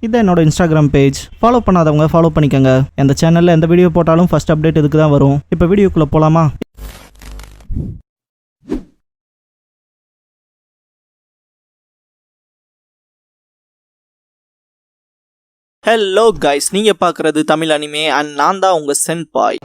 இதான் என்னோட Instagram page. Follow பண்ணாதவங்க ஃபாலோ பண்ணிக்கோங்க. இந்த சேனலில் எந்த வீடியோ போட்டாலும் ஃபர்ஸ்ட் அப்டேட் இதுக்கு தான் வரும். இப்போ வீடியோக்குள்ளே போகலாமா? ஹலோ கைஸ், நீங்கள் பார்க்குறது தமிழ் அனிமே அண்ட் நான் தான் உங்கள் சென்பாய்.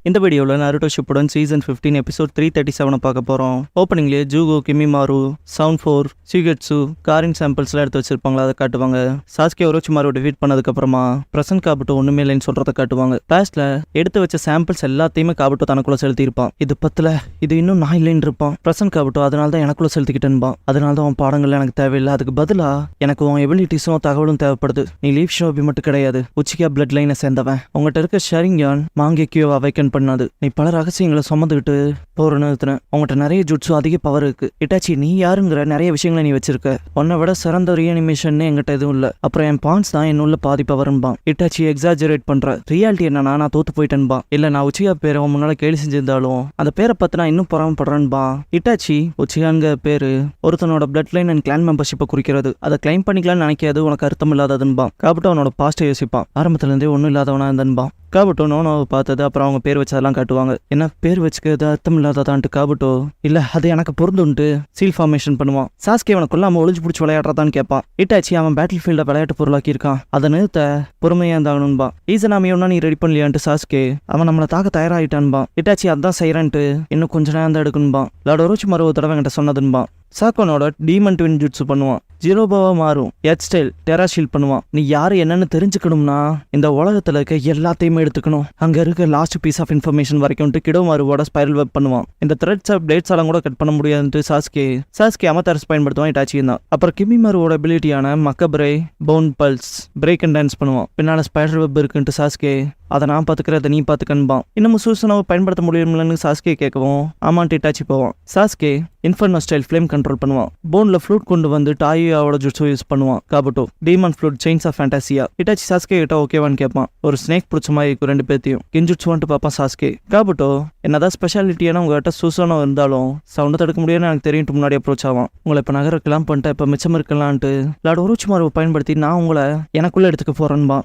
இந்த வீடியோவில் நருட்டோ ஷிப்புடன் சீசன் 15 எபிசோட் 337 பார்க்க போகிறோம். ஓப்பனிங்லேயே ஜூகோ, கிமிமாரு, சவுண்ட் 4, சிகெட்சு, காரின் சாம்பிள்ஸ்லாம் எடுத்து வச்சிருப்பாங்களா, அதை காட்டுவாங்க. சாஸ்கே ஒரோச்சிமாரு டிஃபீட் பண்ணதுக்கப்புறமா பிரசன்ட் காபுட்டோ ஒன்றுமே இல்லைன்னு சொல்கிறத காட்டுவாங்க. பாஸ்ட்ல எடுத்து வச்ச சாம்பிள்ஸ் எல்லாத்தையுமே காபுட்டோ தனக்குள்ள செலுத்தியிருப்பான். இது பத்தில் இது இன்னும் நான் இல்லைன்னு இருப்பான். பிரசன்ட் காபுட்டோ அதனால தான் எனக்குள்ள செலுத்திக்கிட்டேன்பான். அதனால தான் உன் பாடங்கள் எனக்கு தேவையில்லை, அதுக்கு பதிலாக எனக்கு உன் எபிலிட்டிஸும் தகவலும் தேவைப்படுது. நீ லீவ் ஷோபி மட்டும் கிடையாது, உச்சிகா பிளட் லைனை சேர்ந்தவன். உங்கள்கிட்ட இருக்க ஷரிங்யான் மாங்கேக்கியோ அவைக்கன் பண்ணாது. நீ பல ரகசியங்களை சுமந்துக்கிட்டு போற நிறுத்தின. உங்கள்கிட்ட நிறைய ஜுட்ஸு, அதிக பவர் இருக்கு. இட்டாச்சி, நீ யாருங்கிற நிறைய விஷயங்களை நீ வச்சிருக்க. உன்னை விட சிறந்த ரீஅனிமேஷன் என்கிட்ட எதுவும் இல்லை. அப்புறம் என் பான்ஸ் தான் என்னுள்ள பாதி பவர்ன்பான். இட்டாச்சி எக்ஸாஜரேட் பண்ற. ரியாலிட்டி என்னன்னா நான் தோத்து போயிட்டேன்பா. இல்ல நான் உச்சிகா பேரை முன்னால கேள்வி செஞ்சிருந்தாலும் அந்த பேரை பத்தி நான் இன்னும் பொறாமப்படுறேன்பா. இட்டாச்சி, உச்சிகாங்கிற பேரு ஒருத்தனோட பிளட் லைன் அண்ட் கிளான் மெம்பர்ஷிப்பை குறிக்கிறது. அதை கிளைம் பண்ணிக்கலாம்னு நினைக்காது உனக்கு அர்த்தம் இல்லாததுன்பா. காபுட்டோ அவனோட பாஸ்ட்டை யோசிப்பான். ஆரம்பத்துல இருந்தே ஒன்றும் இல்லாதவனா இருந்தன்பா. காபுட்டோ நோனோவை பார்த்தது, அப்புறம் அவங்க பேர் வச்சதெல்லாம் காட்டுவாங்க. என்ன பேர் வச்சுக்கிறது அர்த்தம் இல்லாததான்ட்டு காபுட்டோ, இல்ல அது எனக்கு பொருந்துன்ட்டு சீல் ஃபார்மேஷன் பண்ணுவான். சாஸ்கே அவனை கொல்லாம ஒளிஞ்சு பிடிச்சி விளையாடுறதான்னு கேட்பான். இட்டாச்சி, அவன் பேட்டில் ஃபீல்ட விளையாட்டு பொருளாக்கி இருக்கான், அதை நிறுத்த பொறுமையா இருந்தாகணும்பா. ஈசனாமியோன்னா நீ ரெடி பண்ணலையான்ட்டு சாஸ்கே அவன் நம்மளை தாக்க தயாராகிட்டான்பா. இட்டாச்சி அதான் செய்யறான்ட்டு இன்னும் கொஞ்ச நேரம் தான் எடுக்கணும்பா. லார்ட் ஒரோச்சிமாரு ஒரு தடவை என்கிட்ட சொன்னதுன்பா. சாக்கோனோட டீமன் ட்வின் ஜுட்ஸு பண்ணுவான். ஜீரோபாவா மாறும். எட் ஸ்டைல் டெராஷீல் பண்ணுவான். நீ யாரு என்னன்னு தெரிஞ்சுக்கணும்னா இந்த உலகத்துல இருக்க எல்லாத்தையுமே எடுத்துக்கணும். அங்க இருக்க லாஸ்ட் பீஸ் ஆஃப் இன்ஃபர்மேஷன் வரைக்கும் கிடோமாருவோட ஸ்பைரல் வெப் பண்ணுவான். இந்த த்ரெட்ஸ் ஆஃப் டேட்ஸ் எல்லாம் கூட கட் பண்ண முடியாதுன்ட்டு சாஸ்கே அமத்தாரஸ் பயன்படுத்துவான். இட்டாச்சி தான். அப்புறம் கிமிமாருவோட எபிலிட்டியான மக்கப்ரே பவுன் பல்ஸ் பிரேக் அண்ட் டான்ஸ் பண்ணுவான். பின்னால ஸ்பைரல் வெப் இருக்குன்ட்டு சாஸ்கே அதை நான் பார்த்துக்கிறத நீ பார்த்துக்கன்பான். இன்னமும் சூசனாவை பயன்படுத்த முடியும்லன்னு சாஸ்கே கேட்கவும் ஆமான்ட்டு இட்டாச்சி போவான். Sasuke inferno style flame control பண்ணுவான். போன்ல ஃப்ளூட் கொண்டு வந்து டாயோட ஜுட்ஸு யூஸ் பண்ணுவான். Kabuto demon flute chains of fantasia. Itachi Sasuke கிட்ட ஓகேவான்னு கேட்பான். ஒரு ஸ்னேக் பிடிச்ச மாதிரி இருக்கும் ரெண்டு பேர்த்தையும். கிஞ்சுட்ஸு வந்துட்டு பார்ப்பான் சாஸ்கே. காபுட்டோ என்னதான் ஸ்பெஷாலிட்டியான உங்ககிட்ட சூசனோ இருந்தாலும் சவுண்டை தடுக்க முடியாதுன்னு எனக்கு தெரியும் முன்னாடி அப்ரோச் ஆவான். உங்களை இப்போ நகரக்கலாம் பண்ணிட்டு இப்போ மிச்சம் இருக்கலான்ட்டு லார்ட் ஒரோச்சிமாருவை பயன்படுத்தி நான் உங்களை எனக்குள்ள எடுத்துக்க போறேன்பா.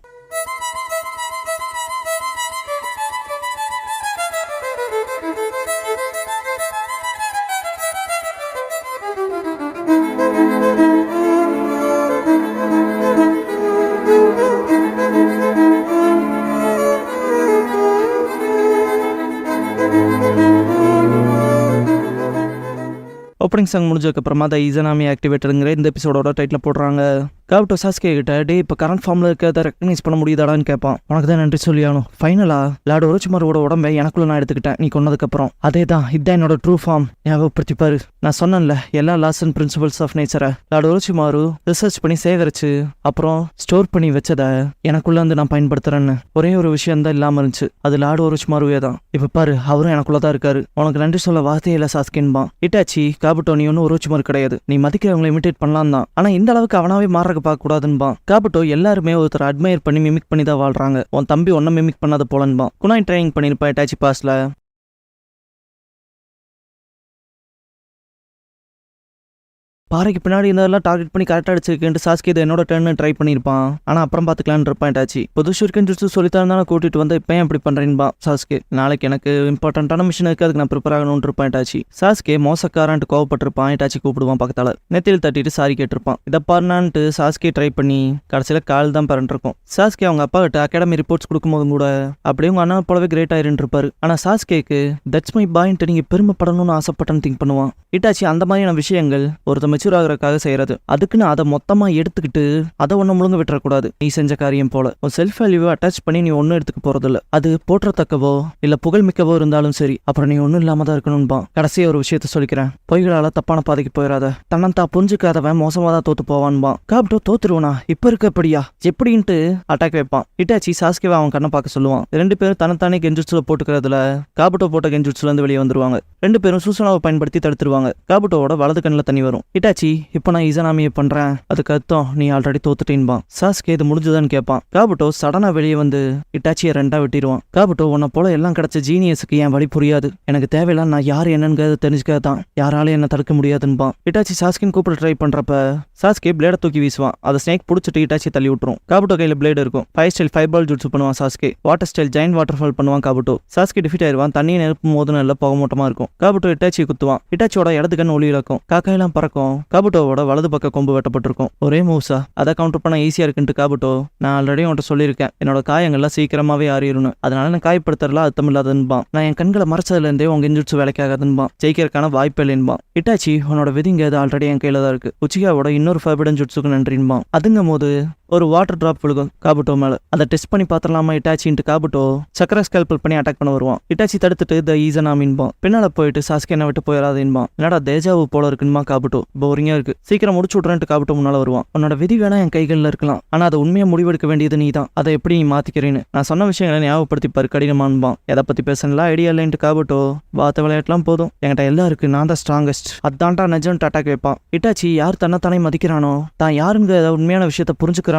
ஓப்பனிங் சாங் முடிஞ்சதுக்கப்புறமா த ஈசனாமி ஆக்டிவேட்டருங்கிற இந்த எபிசோடோட டைட்டில் போடுறாங்க. காபுட்டோ சாஸ்கே கிட்ட டே இப்போ கரண்ட் ஃபார்மில் இருக்கிறத ரெக்கக்னைஸ் பண்ண முடியுதாடான்னு கேட்பான். உனக்கு தான் நன்றி சொல்லியானும். ஃபைனலா லார்ட் ஒரோச்சிமாருவோட உடம்பை எனக்குள்ள நான் எடுத்துக்கிட்டேன் நீ கொன்னதுக்கப்புறம். அதே தான், இதுதான் என்னோட ட்ரூ ஃபார்ம். ஞாபகப்படுத்திப்பாரு. நான் சொன்னேன்ல எல்லா லாஸ் அண்ட் பிரின்சிபல்ஸ் ஆஃப் நேச்சரை லார்ட் ஒரோச்சிமாரு ரிசர்ச் பண்ணி சேகரிச்சு அப்புறம் ஸ்டோர் பண்ணி வச்சதை எனக்குள்ள வந்து நான் பயன்படுத்துறேன்னு. ஒரே ஒரு விஷயம் தான் இல்லாமல் இருந்துச்சு, அது லார்ட் ஒரோச்சிமாருவே தான். இப்போ பாரு, அவரும் எனக்குள்ள தான் இருக்காரு. உனக்கு நன்றி சொல்ல வார்த்தையே இல்லை சாஸ்கேன்பான். இட்டாச்சி, காபுட்டோ நீ ஒன்னும் ஒரோச்சிமாரு கிடையாது, நீ மதிக்கிறவங்களை இமிட்டேட் பண்ணலாம் தான், ஆனா இந்த அளவுக்கு அவனாவே மாற பார்க்க கூடாதுன்பான். காபுட்டோ எல்லாருமே ஒருத்தர் அட்மையர் பண்ணி மிமிக் பண்ணி தான் வாழ்றாங்க. உன் தம்பி ஒன்னும் மிமிக் பண்ணாத போலன்பான். குனாய் ட்ரைனிங் பண்ணிருப்பான் இட்டாச்சி பாஸ்ல. பாறைக்கு பின்னாடி இருந்ததெல்லாம் டார்கெட் பண்ணி கரெக்டாக அடிச்சிருக்கேன்ட்டு சாஸ்கே இதை என்னோட டர்ன்னு ட்ரை பண்ணியிருப்பான். ஆனால் அப்புறம் பார்த்துக்கலான்னு இருப்பான். இட்டாச்சி புது ஷூர்கன் ஜுட்ஸு சொல்லித்தான் கூட்டிட்டு வந்து இப்போ எப்படி பண்ணுறேன்பா சாஸ்கே. நாளைக்கு எனக்கு இம்பார்ட்டன்டான மிஷன் இருக்குது, அதுக்கு நான் ப்ரிப்பேர் ஆகணும்னு இருப்பான். இட்டாச்சி சாஸ்கே மோசக்காரான்ட்டு கோவப்பட்டிருப்பான். இட்டாச்சி கூப்பிடுவான் பக்கத்தால். நெத்தியில் தட்டிட்டு சாரி கேட்டிருப்பான். இதை பாருனான்ட்டு சாஸ்கே ட்ரை பண்ணி கடைசியில் கால் தான் பரண்டிருக்கும். சாஸ்கே அவங்க அப்பா கிட்ட அகாடமி ரிப்போர்ட்ஸ் கொடுக்கும்போது கூட அப்படியே உங்க அண்ணா போலவே கிரேட் ஆயிருந்து இருப்பாரு. ஆனால் சாஸ்கேக்கு தட்ஸ் மை பாயின்ட்டு நீங்கள் பெருமைப்படணும்னு ஆசைப்பட்டேன்னு திங்க் பண்ணுவான். இட்டாச்சி அந்த மாதிரியான விஷயங்கள் ஒருத்த மெச்சூர் ஆகிறதுக்காக செய்யறது. அதுக்குன்னு அதை மொத்தமா எடுத்துக்கிட்டு அதை ஒன்னும் முழுங்க விட்டுறக்கூடாது. நீ செஞ்ச காரியம் போல ஒரு செல்ஃப் வேல்யூவை அட்டாச் பண்ணி நீ ஒன்னும் எடுத்துக்க போறதில்ல. அது போற்றத்தக்கவோ இல்ல புகழ்மிக்கவோ இருந்தாலும் சரி, அப்புறம் நீ ஒன்னும் இல்லாம தான் இருக்கணும்பா. கடைசியா ஒரு விஷயத்த சொல்லிக்கிறேன், பொய்களால தப்பான பாதைக்கு போயிடாத. தன்னந்தா புரிஞ்சுக்காதவன் மோசமா தான் தோத்து போவான்பா. காபுட்டோ தோத்துருவனா இப்ப இருக்கப்படியா எப்படின்ட்டு அட்டாக் வைப்பான். இட்டாச்சி சாஸ்கேவை அவன் கண்ணை பார்க்க சொல்லுவான். ரெண்டு பேரும் தனத்தானே கெஞ்சுட்ஸுல போட்டுக்கிறதுல காபுட்டோ போட்ட கெஞ்சுட்ஸுல இருந்து வெளியே வந்துருவாங்க. ரெண்டு பேரும் சூசனாவை பயன்படுத்தி தடுத்துருவாங்க. காபுட்டோவோட வலது கண்ணில் தண்ணி வரும். இட்டாச்சி இட்டாச்சி இப்போ நான் ஈசனாமியை பண்றேன், அதுக்கு அர்த்தம் நீ ஆல்ரெடி தோத்துட்டேன்பான். சாஸ்கே இது முடிஞ்சுதான்னு கேட்பான். காபுட்டோ சடனா வெளியே வந்து இட்டாச்சியை ரெண்டா வெட்டிடுவான். காபுட்டோ உன்னை போல எல்லாம் கிடைச்ச ஜீனியஸுக்கு என் வழி புரியாது, எனக்கு தேவையில்லாம் நான் யார் என்னன்னு தெரிஞ்சுக்கதான், யாராலையும் என்ன தடுக்க முடியாதுன்பான். இட்டாச்சி சாஸ்கின் கூப்பிட ட்ரை பண்றப்ப சாஸ்கே பிளேட தூக்கி வீசுவான். அதை ஸ்னேக் பிடிச்சிட்டு இட்டாச்சி தள்ளி விட்டுரும். காபுட்டோ கையில பிளேடு இருக்கும். ஃபைவ் ஸ்டைல் 5 பால் ஜூட்ஸு பண்ணுவான் Sasuke. Water style chain water fall பண்ணுவான் காபுட்டோ. சாஸ்கே டிஃபீட் ஆயிருவான். தண்ணியை நெருப்பும் போது நல்ல புகமூட்டமா இருக்கும். காபுட்டோ இட்டாச்சியை குத்துவான். இட்டாச்சியோட இடது கண் ஒளி இழக்கும். காக்காயெல்லாம் பறக்கும். காபுட்டோவோட வலது பக்க கொம்பு வெட்டப்பட்டிருக்கும். ஒரே மூவ்ஸா, அதை கவுண்டர் பண்ண ஈஸியா இருக்குன்ட்டு காபுட்டோ, நான் ஆல்ரெடி உன்ட்ட சொல்லியிருக்கேன் என்னோட காயங்கள்லாம் சீக்கிரமாவே ஆறிடணும், அதனால நான் காயப்படுத்துறதுலாம் அர்த்தம் இல்லாதன்பான். நான் என் கண்களை மறைச்சதுல இருந்தே உங்க இன்ஜுட்ஸு வேலைக்காகாதுன்பான். ஜெயிக்கிறதுக்கான வாய்ப்பு இல்லைன்பான். இட்டாச்சி உன்னோட விதிங்க அது ஆல்ரெடி என் கையில தான் இருக்கு, உச்சிகாவோட இன்னொரு ஃபர்பிடன் ஜுட்ஸுக்கு நன்றின்பான். அதுங்கும் போது ஒரு வாட்டர் டிராப் விழுகும் காபுட்டோ மேல. அதை டெஸ்ட் பண்ணி பாத்திரலாமா இட்டாச்சின்ட்டு காபுட்டோ சக்கர ஸ்கல்பல் பண்ணி அட்டாக் பண்ண வருவான். இட்டாச்சி தடுத்துட்டு த ஈசனாமின்பான். பின்னால போயிட்டு சாஸ்கே என்ன விட்டு போயிடாதேன்பான். என்னடா தேஜாவு போல இருக்குன்மா காபுட்டோ, போரிங்கா இருக்கு, சீக்கிரம் முடிச்சு விட்றேன்ட்டு காபுட்டோ முன்னால வருவான். உன்னோட விதி வேணா என் கைகளில் இருக்கலாம், ஆனா அதை உண்மையா முடிவெடுக்க வேண்டியது நீ தான், அதை எப்படி நீ மாத்திக்கிறேன்னு நான் சொன்ன விஷயங்களை ஞாபகப்படுத்தி பாரு கடினமான்பான். எதை பத்தி பேசலாம் ஐடியா இல்லைன்ட்டு காபுட்டோ, வார்த்தை விளையாட்டுலாம் போதும், என்கிட்ட எல்லாம் இருக்கு, நான் தான் ஸ்ட்ராங்கஸ்ட், அதான்டா நெஜம்ட்டு அட்டாக் வைப்பான். இட்டாச்சி யார் தன்னைத்தானே மதிக்கிறானோ, தான் யாருங்க உண்மையான விஷயத்த புரிஞ்சுக்கிறானோ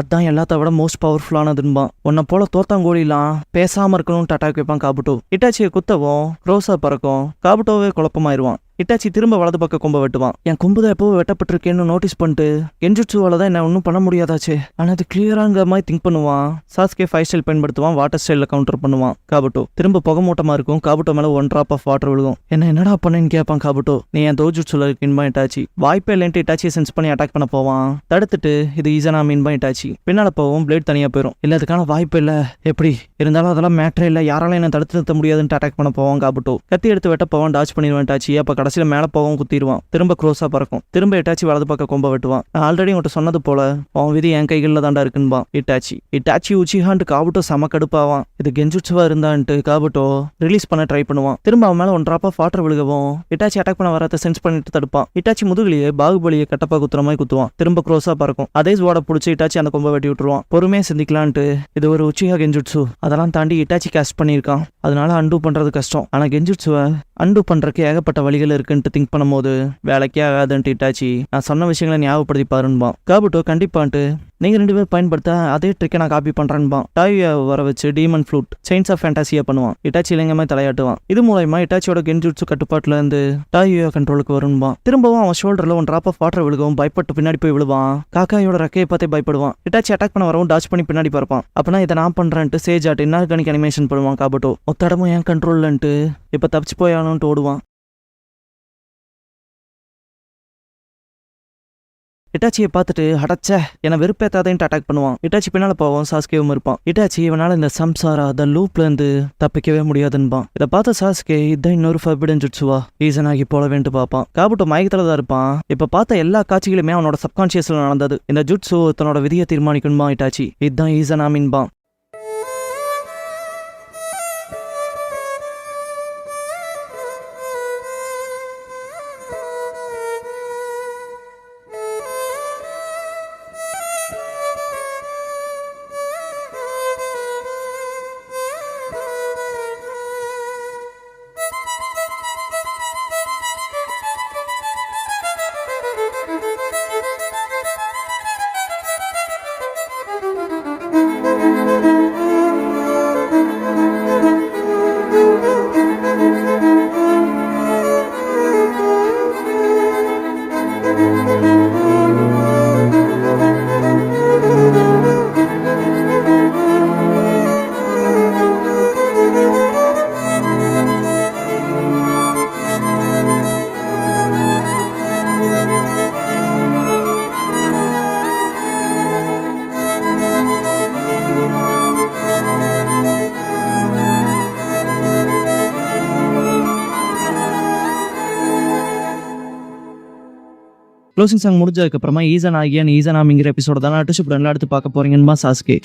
அதான் எல்லாத்த விட மோஸ்ட் பவர்ஃபுல்லானதுன்பான். உன்னை போல தோத்தாங்கோடிலாம் பேசாம இருக்கணும்னு அட்டாக் வைப்பான் காபுட்டோ. இட்டாச்சியை குத்தவும் ரோசா பறக்கும். காபுட்டோவே குழப்பமாயிருவான். இட்டாச்சி திரும்ப வலது பக்க கொம்பை வெட்டுவான். என் கொம்பு தான் எப்போ வெட்டப்பட்டிருக்கேன்னு நோட்டீஸ் பண்ணிட்டு கென்ஜுட்சுவால தான் என்ன ஒன்றும் பண்ண முடியாதாச்சு, ஆனால் அது கிளியராங்கிற மாதிரி திங்க் பண்ணுவான். சாஸ்கே 5 ஸ்டைல் பயன்படுத்துவான். வாட்டர் ஸ்டைலில் கவுண்டர் பண்ணுவான். காபுட்டோ திரும்ப புகை மூட்டமா இருக்கும். காபுட்டோ மேல 1 டிராப் ஆஃப் வாட்டர் விழுகும். என்னடா பண்ணேன்னு கேட்பான் காபுட்டோ. நீ என் தோஜுட்சுல இருக்குன்பா இட்டாச்சி. வாய்ப்பே இல்லைன்ட்டு இட்டாச்சியை சென்ஸ் பண்ணி அட்டாக் பண்ண போவான். தடுத்துட்டு இது ஈசனாமின்பா இட்டாச்சி. பின்னால போவோம். பிளேட் தனியா போயிடும். இல்ல அதுக்கான வாய்ப்பு இல்ல, எப்படி இருந்தாலும் அதெல்லாம் மேட்டரே இல்லை, யாராலும் என்ன தடுத்து நிறுத்த முடியாதுன்னு அட்டாக் பண்ண போவான் காபுட்டோ. கத்தி எடுத்து வெட்ட போவான். டாச் பண்ணிடுவான் இட்டாச்சி. அப்ப கடைசியில் மேலே போகவும் குத்திடுவான். திரும்ப க்ரோஸா பறக்கும். திரும்ப இட்டாச்சி வலது பக்கம் கொம்ப வெட்டுவான். நான் ஆல்ரெடி உன்ட்ட சொன்னது போல அவன் விதி என் கைகளில் தாண்டா இருக்குன்பான் இட்டாச்சி. இட்டாச்சி உச்சிஹான்ட்டு காபுட்டோ செம கடுப்பாவான். இது கென்ஜுட்சுவா இருந்தான்ட்டு காபுட்டோ ரிலீஸ் பண்ண ட்ரை பண்ணுவான். திரும்ப அவன் மேல 1 டிராப் ஆஃப் வாட்டர் விழுகவும் இட்டாச்சி அட்டாக் பண்ண வரத சென்ஸ் பண்ணிட்டு தடுப்பான். இட்டாச்சி முதுகுலியே பாகுபலியை கட்டப்பா குத்துற மாதிரி குத்துவான். திரும்ப க்ரோஸா பறக்கும். அதே ஸ்வாட பிடிச்சி இட்டாச்சி அந்த கொம்ப வெட்டி விட்டுருவான். பொறுமையா சிந்திக்கலான்ட்டு இது ஒரு உச்சிஹா கென்ஜுட்சு, அதெல்லாம் தாண்டி இட்டாச்சி கேஸ்ட் பண்ணியிருக்கான், அதனால அண்டு பண்றது கஷ்டம். ஆனா கென்ஜுட்சுவை அண்டு பண்றதுக்கு ஏகப்பட்ட வழிகள் இருக்குன்ட்டு திங்க் பண்ணும்போது வேலைக்கே ஆகாதுன்ட்டு இட்டாச்சி நான் சொன்ன விஷயங்களை ஞாபகப்படுத்தி பாருன்பான். காபுட்டோ கண்டிப்பான்ட்டு நீங்க 2 பேர் பயன்படுத்த அதே ட்ரிக்கை நான் காப்பி பண்றேன்பான். டாயுவை வர வச்சு டீமன் ஃப்ளூட் செயின்ஸ் ஆஃப் ஃபேண்டாசியா பண்ணுவான். இட்டாச்சி இளைஞமே தலையாட்டுவான். இது மூலமா இட்டாச்சியோட கென்ஜுட்சு கட்டுப்பாட்டுல இருந்து டாயுவா கண்ட்ரோலுக்கு வரும்பான். திரும்பவும் அவன் ஷோல்டர்ல 1 டிராப் ஆஃப் வாட்டர் விழுகவும் பயப்பட்டு பின்னாடி போய் விழுவான். காக்காயோட ரெக்கையை பார்த்தே பயப்படுவான். இட்டாச்சி அட்டாக் பண்ண வரவும் டாச் பண்ணி பின்னாடி பார்ப்பான். அப்பனா இதை நான் பண்றேன்ட்டு சேஜ் ஆட் இன்னார்கானிக் அனிமேஷன் பண்ணுவான் காபுட்டோ. ஒத்தடமும் என் கண்ட்ரோல்லன்ட்டு இப்ப தப்பிச்சு போயானுன்ட்டு ஓடுவான். இட்டாச்சியை பார்த்துட்டு அடச்ச என வெறுப்பேத்தாதேன்ட்டு அட்டாக் பண்ணுவான். இட்டாச்சி பின்னால போவோம். சாஸ்கேவும் இருப்பான். இட்டாச்சி இவனால இந்த சம்சாரா த லூப்ல இருந்து தப்பிக்கவே முடியாதுன்பான். இதை பார்த்த சாஸ்கே இதான் இன்னொரு ஃபர்பிடன் ஜுட்சுவா ஈசனாகி போலவேன்ட்டு பார்ப்பான். காபுட்டோ மயக்கத்துல தான் இருப்பான். இப்ப பார்த்த எல்லா காட்சிகளுமே அவனோட சப்கான்சியஸ்ல நடந்தது. இந்த ஜுட்சு தன்னோட விதியை தீர்மானிக்கணுமா இட்டாச்சி, இதுதான் ஈசனாமின்பான். க்ளோசிங் சாங் முடிஞ்சதுக்கு அப்புறமா ஈசன் ஆகியான் ஈசனாமிங்கிற எபிசோட தான் அடுத்து பார்க்க போறீங்கன்னு சாஸ்கே.